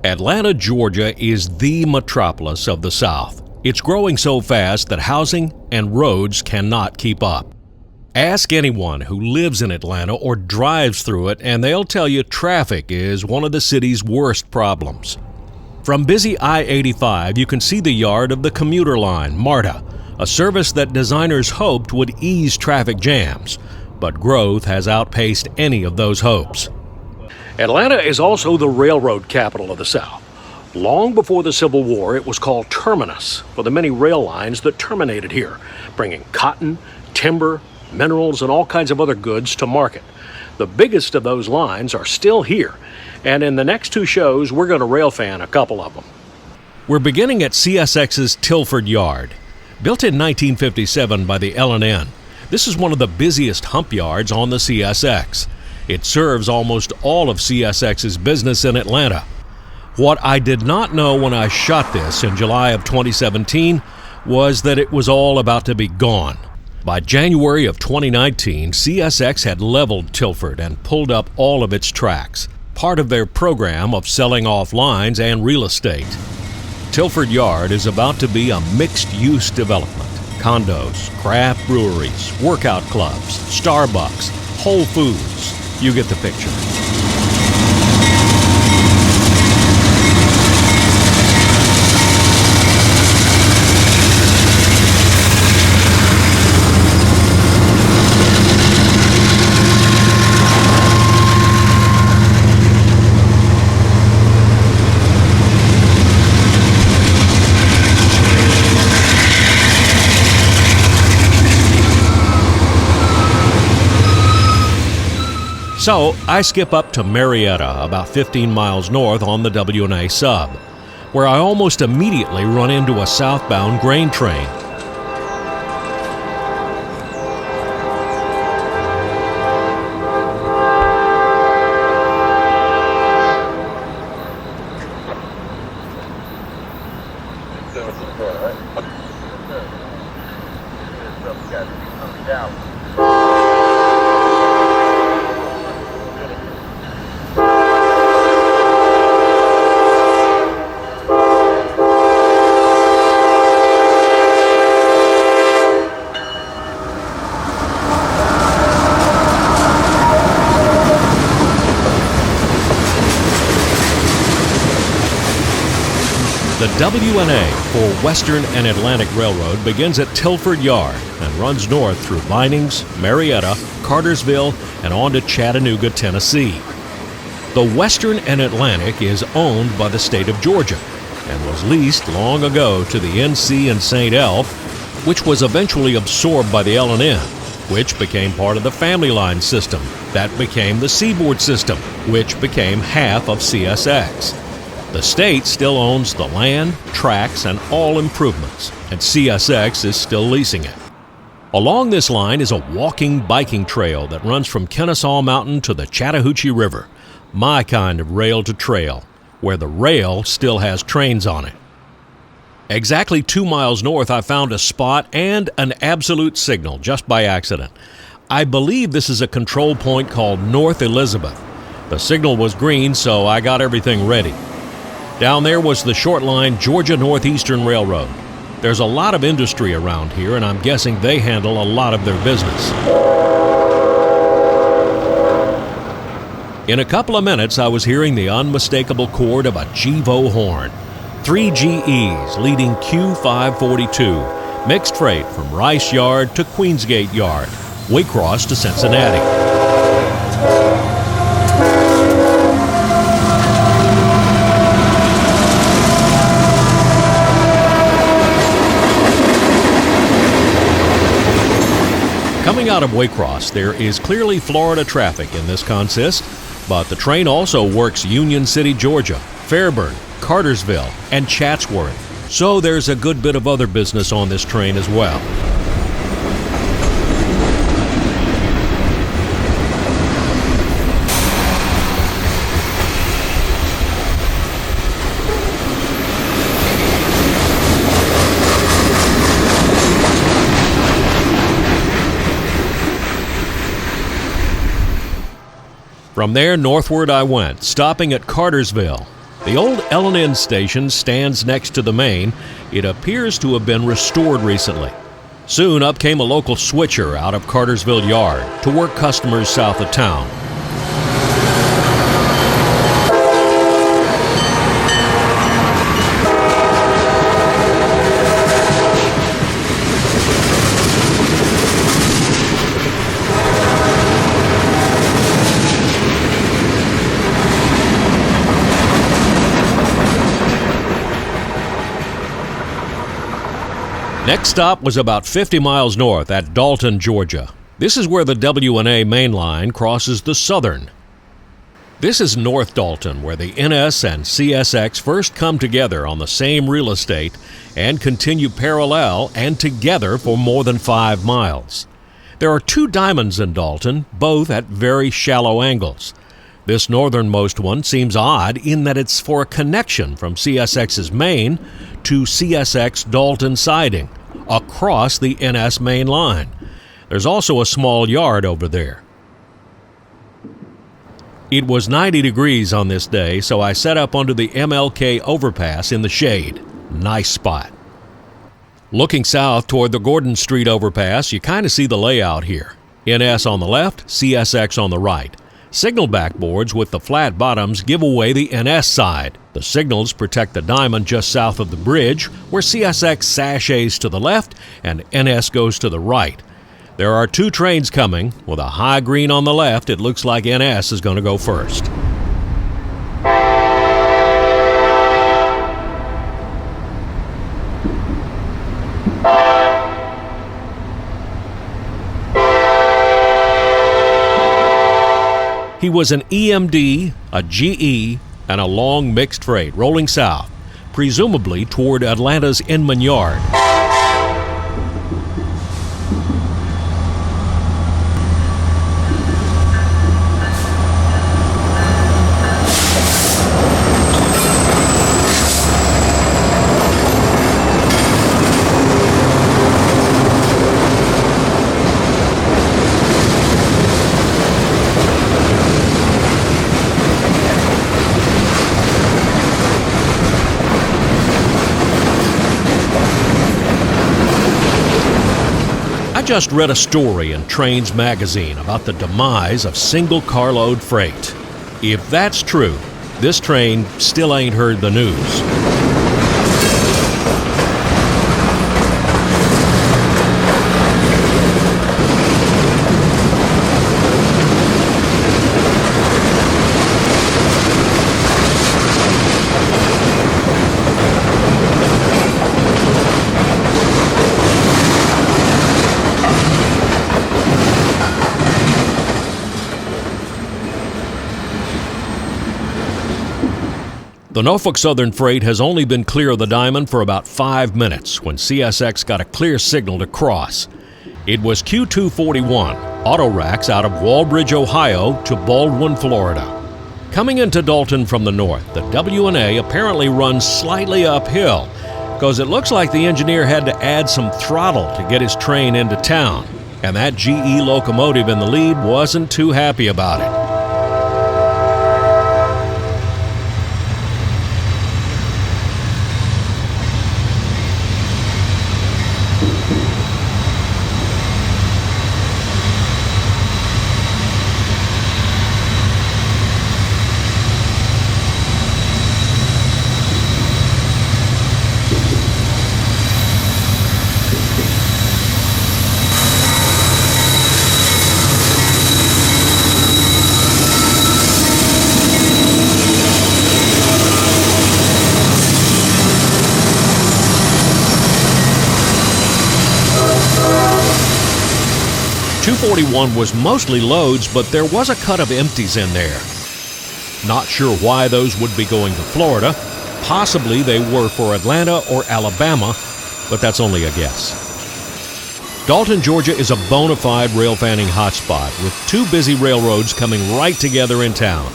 Atlanta, Georgia is the metropolis of the South. It's growing so fast that housing and roads cannot keep up. Ask anyone who lives in Atlanta or drives through it, and they'll tell you traffic is one of the city's worst problems. From busy I-85, you can see the yard of the commuter line, MARTA, a service that designers hoped would ease traffic jams, but growth has outpaced any of those hopes. Atlanta is also the railroad capital of the South. Long before the Civil War, it was called Terminus for the many rail lines that terminated here, bringing cotton, timber, minerals, and all kinds of other goods to market. The biggest of those lines are still here, and in the next two shows, we're going to railfan a couple of them. We're beginning at CSX's Tilford Yard. Built in 1957 by the L&N, this is one of the busiest hump yards on the CSX. It serves almost all of CSX's business in Atlanta. What I did not know when I shot this in July of 2017 was that it was all about to be gone. By January of 2019, CSX had leveled Tilford and pulled up all of its tracks, part of their program of selling off lines and real estate. Tilford Yard is about to be a mixed-use development. Condos, craft breweries, workout clubs, Starbucks, Whole Foods. You get the picture. So I skip up to Marietta, about 15 miles north on the W&A sub, where I almost immediately run into a southbound grain train. The W&A, for Western and Atlantic Railroad, begins at Tilford Yard and runs north through Vinings, Marietta, Cartersville, and on to Chattanooga, Tennessee. The Western and Atlantic is owned by the state of Georgia and was leased long ago to the NC and St. Elf, which was eventually absorbed by the L&N, which became part of the Family Line system. That became the Seaboard system, which became half of CSX. The state still owns the land, tracks, and all improvements, and CSX is still leasing it. Along this line is a walking biking trail that runs from Kennesaw Mountain to the Chattahoochee River, my kind of rail to trail, where the rail still has trains on it. Exactly 2 miles north, I found a spot and an absolute signal just by accident. I believe this is a control point called North Elizabeth. The signal was green, so I got everything ready. Down there was the short line Georgia Northeastern Railroad. There's a lot of industry around here, and I'm guessing they handle a lot of their business. In a couple of minutes, I was hearing the unmistakable chord of a GEVO horn. 3 GEs leading Q542, mixed freight from Rice Yard to Queensgate Yard, Waycross to Cincinnati. Coming out of Waycross, there is clearly Florida traffic in this consist, but the train also works Union City, Georgia, Fairburn, Cartersville, and Chatsworth. So there's a good bit of other business on this train as well. From there, northward I went, stopping at Cartersville. The old L&N station stands next to the main. It appears to have been restored recently. Soon up came a local switcher out of Cartersville Yard to work customers south of town. Next stop was about 50 miles north at Dalton, Georgia. This is where the W&A main line crosses the Southern. This is North Dalton, where the NS and CSX first come together on the same real estate and continue parallel and together for more than 5 miles. There are 2 diamonds in Dalton, both at very shallow angles. This northernmost one seems odd in that it's for a connection from CSX's main to CSX Dalton siding across the NS main line. There's also a small yard over there. It was 90 degrees on this day, so I set up under the MLK overpass in the shade. Nice spot. Looking south toward the Gordon Street overpass, you kind of see the layout here. NS on the left, CSX on the right. Signal backboards with the flat bottoms give away the NS side. The signals protect the diamond just south of the bridge, where CSX sashays to the left and NS goes to the right. There are 2 trains coming. With a high green on the left, it looks like NS is going to go first. He was an EMD, a GE, and a long mixed freight rolling south, presumably toward Atlanta's Inman Yard. I just read a story in Trains magazine about the demise of single carload freight. If that's true, this train still ain't heard the news. The Norfolk Southern freight has only been clear of the diamond for about 5 minutes when CSX got a clear signal to cross. It was Q241, auto racks out of Walbridge, Ohio to Baldwin, Florida. Coming into Dalton from the north, the W&A apparently runs slightly uphill because it looks like the engineer had to add some throttle to get his train into town, and that GE locomotive in the lead wasn't too happy about it. .241 was mostly loads, but there was a cut of empties in there. Not sure why those would be going to Florida. Possibly they were for Atlanta or Alabama, but that's only a guess. Dalton, Georgia is a bona fide railfanning hotspot with 2 busy railroads coming right together in town.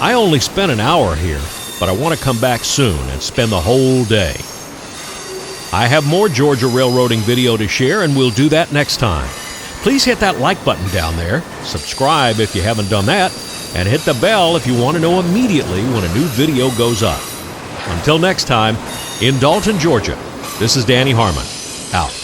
I only spent an hour here, but I want to come back soon and spend the whole day. I have more Georgia railroading video to share, and we'll do that next time. Please hit that like button down there, subscribe if you haven't done that, and hit the bell if you want to know immediately when a new video goes up. Until next time, in Dalton, Georgia, this is Danny Harmon, out.